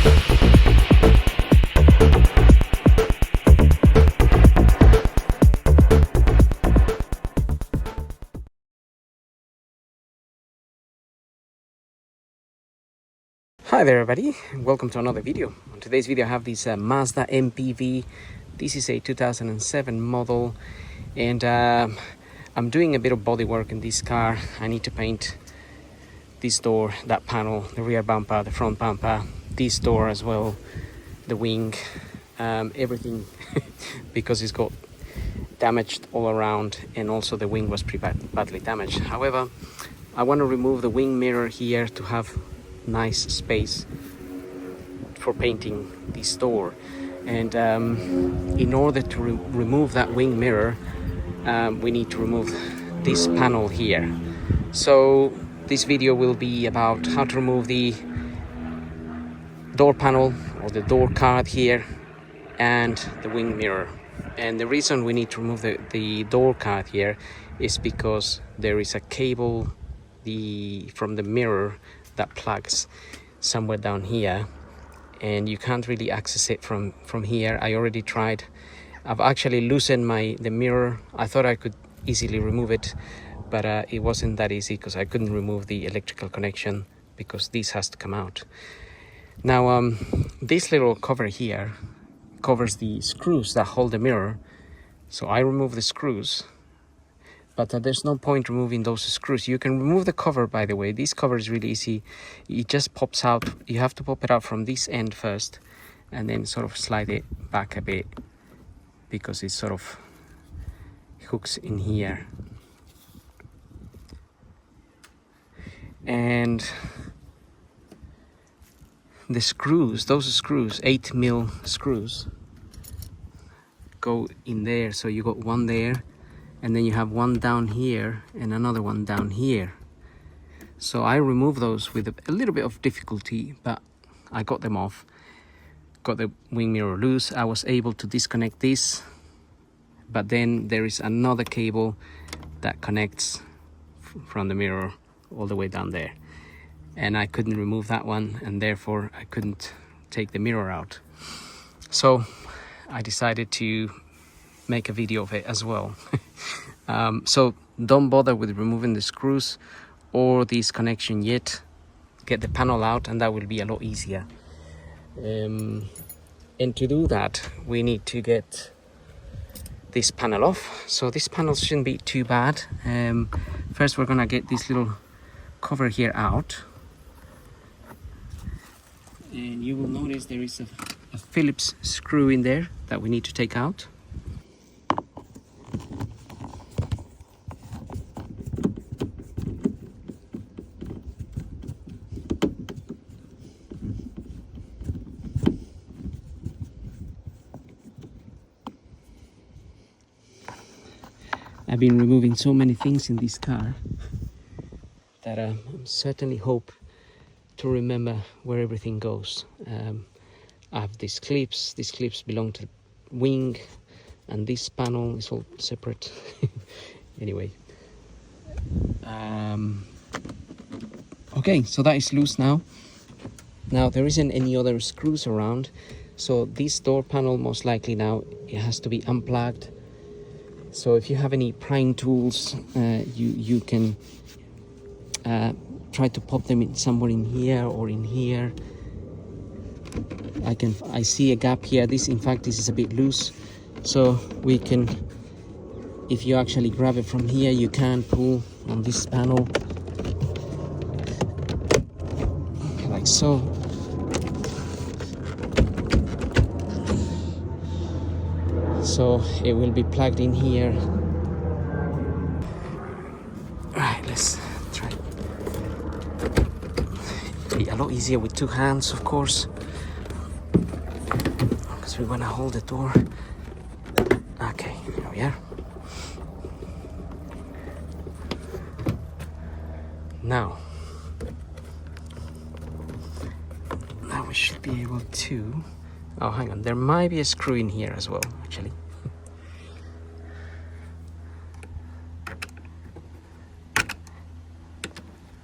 Hi there everybody, welcome to another video. On today's video I have this Mazda MPV. This is a 2007 model, and I'm doing a bit of body work in this car. I need to paint this door, that panel, the rear bumper, the front bumper, this door as well, the wing, everything because it's got damaged all around, and also the wing was pretty badly damaged. However, I want to remove the wing mirror here to have nice space for painting this door, and in order to remove that wing mirror, we need to remove this panel here. So this video will be about how to remove the door panel or the door card here and the wing mirror. And the reason we need to remove the door card here is because there is a cable from the mirror that plugs somewhere down here, and you can't really access it from here. I already tried. I've actually loosened the mirror. I thought I could easily remove it, but it wasn't that easy because I couldn't remove the electrical connection because this has to come out. Now this little cover here covers the screws that hold the mirror, so I removed the screws, but there's no point removing those screws. You can remove the cover, by the way. This cover is really easy. It just pops out. You have to pop it out from this end first and then sort of slide it back a bit because it sort of hooks in here. And the screws, those screws, 8mm screws, go in there. So you got one there, and then you have one down here and another one down here. So I removed those with a little bit of difficulty, but I got them off. Got the wing mirror loose. I was able to disconnect this, but then there is another cable that connects from the mirror all the way down there, and I couldn't remove that one, and therefore I couldn't take the mirror out. So I decided to make a video of it as well. So don't bother with removing the screws or this connection yet. Get the panel out, and that will be a lot easier. And to do that, we need to get this panel off. So this panel shouldn't be too bad. First we're gonna get this little cover here out, and you will notice there is a Phillips screw in there that we need to take out. I've been removing so many things in this car that I certainly hope to remember where everything goes. I have these clips. These clips belong to the wing, and this panel is all separate. Anyway, okay, so that is loose now. Now there isn't any other screws around, so this door panel most likely now it has to be unplugged. So if you have any prying tools, you can try to pop them in somewhere in here or in here. I see a gap here. This is a bit loose, so we can, if you actually grab it from here, you can pull on this panel like so. So it will be plugged in here. Right, let's try. It'll be a lot easier with two hands, of course, because we want to hold the door. Okay, here we are. Now we should be able to. Oh, hang on, there might be a screw in here as well, actually.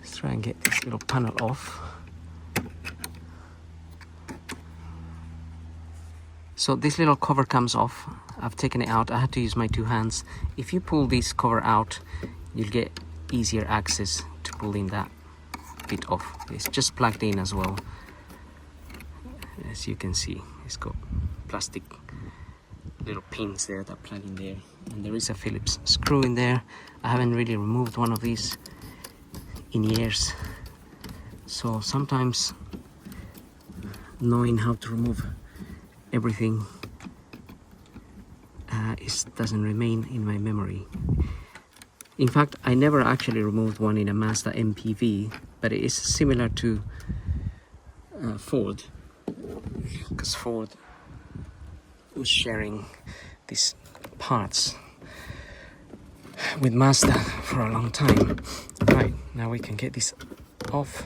Let's try and get this little panel off. So this little cover comes off. I've taken it out. I had to use my two hands. If you pull this cover out, you'll get easier access to pulling that bit off. It's just plugged in as well. As you can see, it's got plastic little pins there that plug in there, and there is a Phillips screw in there. I haven't really removed one of these in years, so sometimes knowing how to remove everything doesn't remain in my memory. In fact, I never actually removed one in a Mazda MPV, but it is similar to Ford, because Ford was sharing these parts with Mazda for a long time. Right, now we can get this off.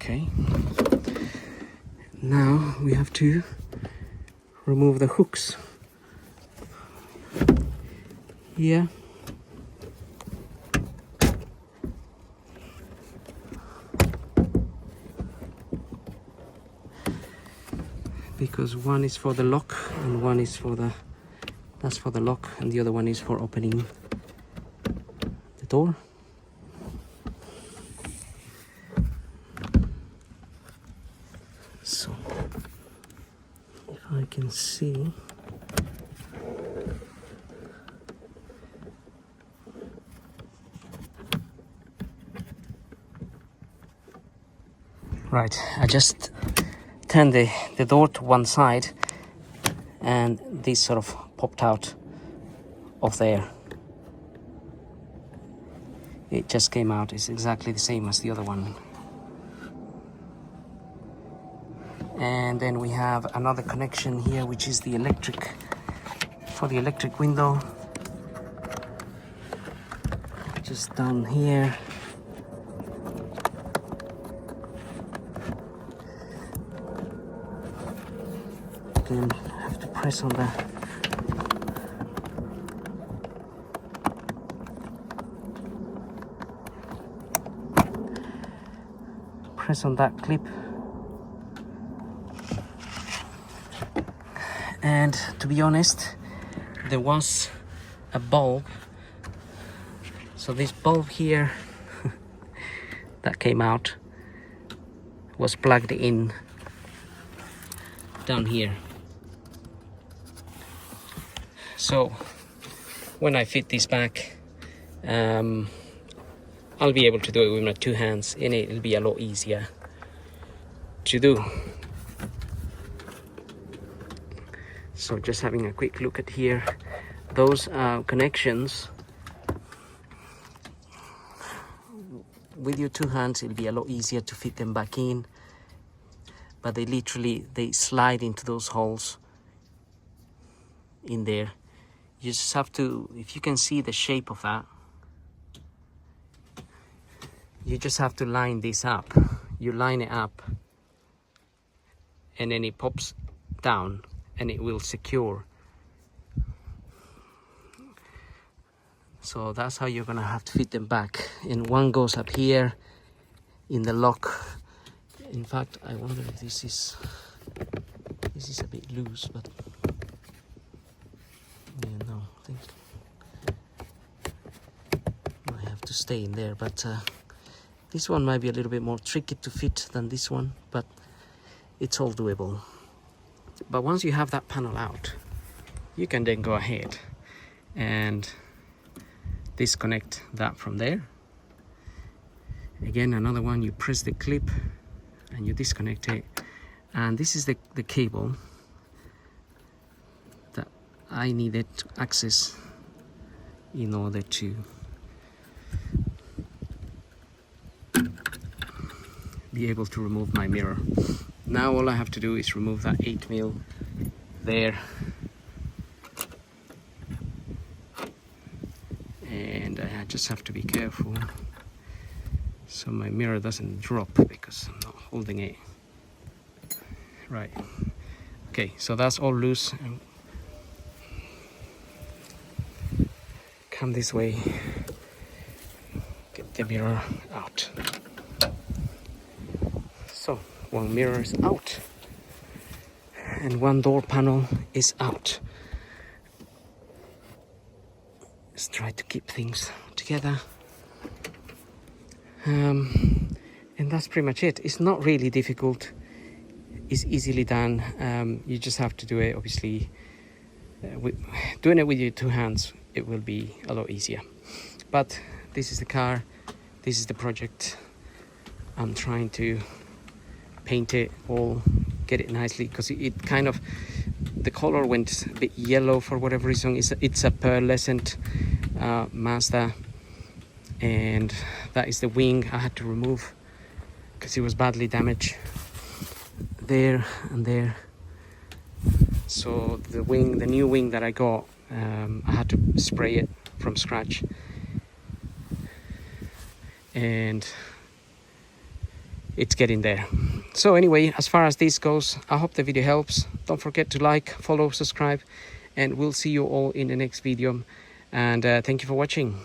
Okay, now we have to remove the hooks here. Because one is for the lock and one is for that's for the lock, and the other one is for opening the door. So if I can see, right, I just turn the door to one side and this sort of popped out of there. It just came out. It's exactly the same as the other one. And then we have another connection here, which is the electric, for the electric window, just down here. Again, have to press on that. Press on that clip. And to be honest, there was a bulb. So this bulb here that came out was plugged in down here. So when I fit this back, I'll be able to do it with my two hands, and it'll be a lot easier to do. So just having a quick look at here, those connections, with your two hands it'll be a lot easier to fit them back in, but they slide into those holes in there. You just have to, if you can see the shape of that, you just have to line this up. You line it up and then it pops down and it will secure. So that's how you're gonna have to fit them back. And one goes up here in the lock. In fact, I wonder if this is a bit loose, but yeah, no, I think I have to stay in there. But this one might be a little bit more tricky to fit than this one, but it's all doable. But once you have that panel out, you can then go ahead and disconnect that from there. Again, another one, you press the clip and you disconnect it. And this is the cable that I needed to access in order to be able to remove my mirror. Now all I have to do is remove that 8mm there, and I just have to be careful so my mirror doesn't drop because I'm not holding it right. Okay, so that's all loose. Come this way, get the mirror out. So one mirror is out and one door panel is out. Let's try to keep things together. And that's pretty much it. It's not really difficult. It's easily done. You just have to do it, obviously. Doing it with your two hands, it will be a lot easier. But this is the car. This is the project. I'm trying to paint it all, get it nicely, because it kind of, the color went a bit yellow for whatever reason. It's a pearlescent Mazda, and that is the wing I had to remove because it was badly damaged there and there. So the new wing that I got, I had to spray it from scratch, and it's getting there. So anyway, as far as this goes, I hope the video helps. Don't forget to like, follow, subscribe, and we'll see you all in the next video. And thank you for watching.